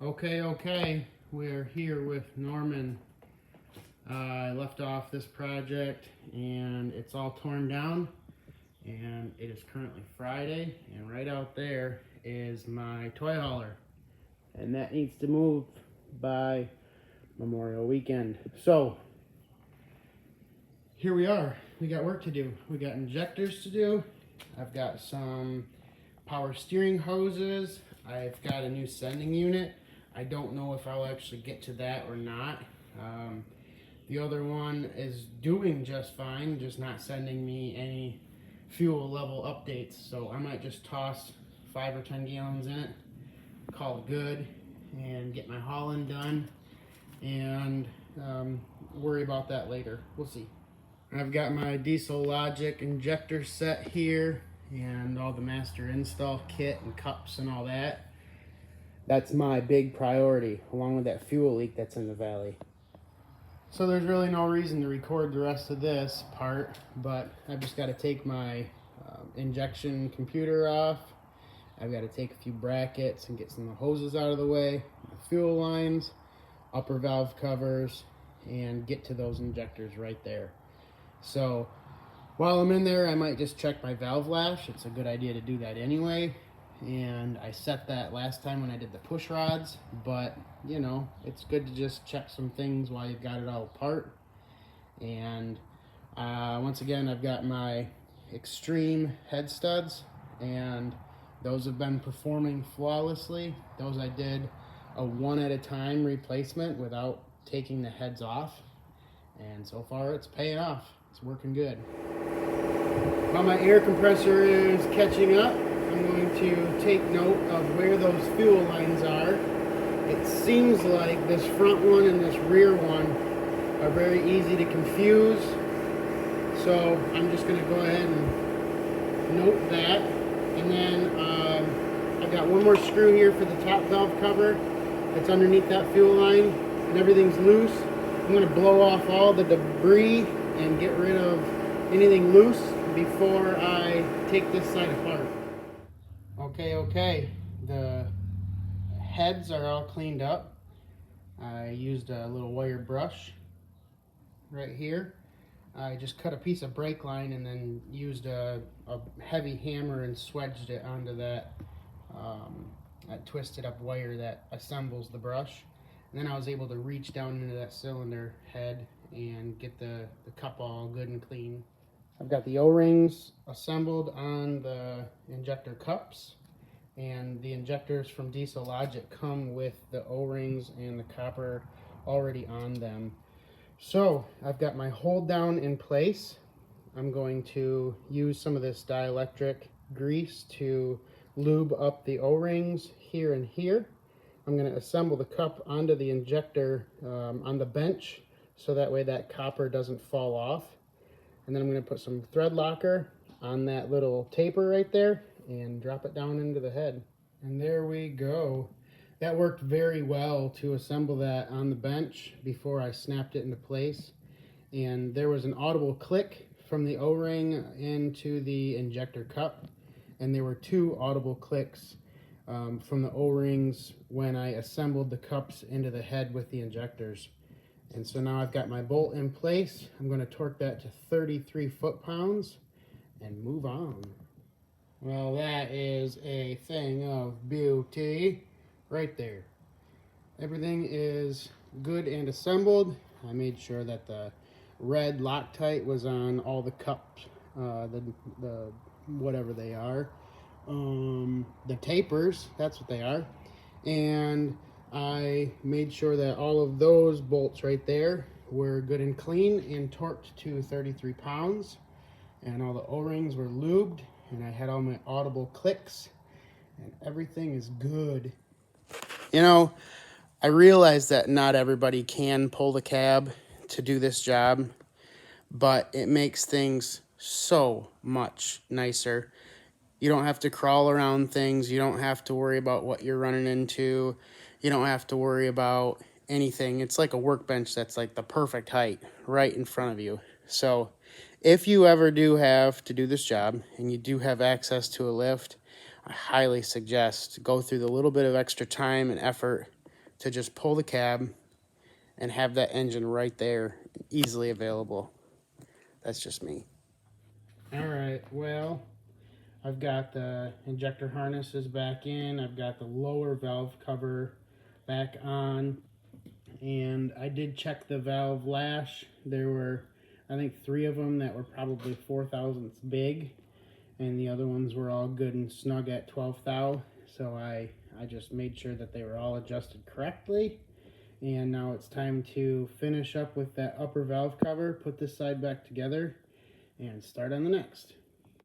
Okay, we're here with Norman. I left off this project and it's all torn down, and it is currently Friday, and right out there is my toy hauler, and that needs to move by Memorial Weekend. So here we are. We got work to do. We got injectors to do. I've got some power steering hoses. I've got a new sending unit. I don't know if I'll actually get to that or not. The other one is doing just fine, just not sending me any fuel level updates. So I might just toss 5 or 10 gallons in it, call it good, and get my hauling done, and worry about that later. We'll see. I've got my Diesel Logic injector set here and all the master install kit and cups and all that. That's my big priority, along with that fuel leak that's in the valley. So there's really no reason to record the rest of this part, but I've just got to take my injection computer off. I've got to take a few brackets and get some of the hoses out of the way, the fuel lines, upper valve covers, and get to those injectors right there. So while I'm in there, I might just check my valve lash. It's a good idea to do that anyway. And I set that last time when I did the push rods, but you know, it's good to just check some things while you've got it all apart. And once again, I've got my extreme head studs, and those have been performing flawlessly. Those I did a one at a time replacement without taking the heads off, and so far it's paying off. It's working good. While my air compressor is catching up, I'm going to take note of where those fuel lines are. It seems like this front one and this rear one are very easy to confuse. So I'm just going to go ahead and note that. And then I've got one more screw here for the top valve cover that's underneath that fuel line, and everything's loose. I'm going to blow off all the debris and get rid of anything loose before I take this side apart. Okay, the heads are all cleaned up. I used a little wire brush right here. I just cut a piece of brake line and then used a heavy hammer and swedged it onto that twisted up wire that assembles the brush. And then I was able to reach down into that cylinder head and get the cup all good and clean. I've got the O-rings assembled on the injector cups, and the injectors from Diesel Logic come with the O-rings and the copper already on them. So I've got my hold down in place. I'm going to use some of this dielectric grease to lube up the O-rings here and here. I'm going to assemble the cup onto the injector on the bench, so that way that copper doesn't fall off. And then I'm going to put some thread locker on that little taper right there and drop it down into the head. And there we go. That worked very well to assemble that on the bench before I snapped it into place. And there was an audible click from the O-ring into the injector cup, and there were 2 audible clicks from the O-rings when I assembled the cups into the head with the injectors. And so now I've got my bolt in place. I'm going to torque that to 33 foot-pounds and move on. Well, that is a thing of beauty right there. Everything is good and assembled. I made sure that the red Loctite was on all the cups, the whatever they are, the tapers, that's what they are. And I made sure that all of those bolts right there were good and clean and torqued to 33 pounds. And all the O-rings were lubed, and I had all my audible clicks, and everything is good. You know, I realize that not everybody can pull the cab to do this job, but it makes things so much nicer. You don't have to crawl around things. You don't have to worry about what you're running into. You don't have to worry about anything. It's like a workbench that's like the perfect height right in front of you. So if you ever do have to do this job and you do have access to a lift, I highly suggest go through the little bit of extra time and effort to just pull the cab and have that engine right there, easily available. That's just me. All right, well, I've got the injector harnesses back in. I've got the lower valve cover back on. And I did check the valve lash. There were, I think, 3 of them that were probably 4 thousandths big. And the other ones were all good and snug at 12 thou. So I just made sure that they were all adjusted correctly. And now it's time to finish up with that upper valve cover, put this side back together, and start on the next.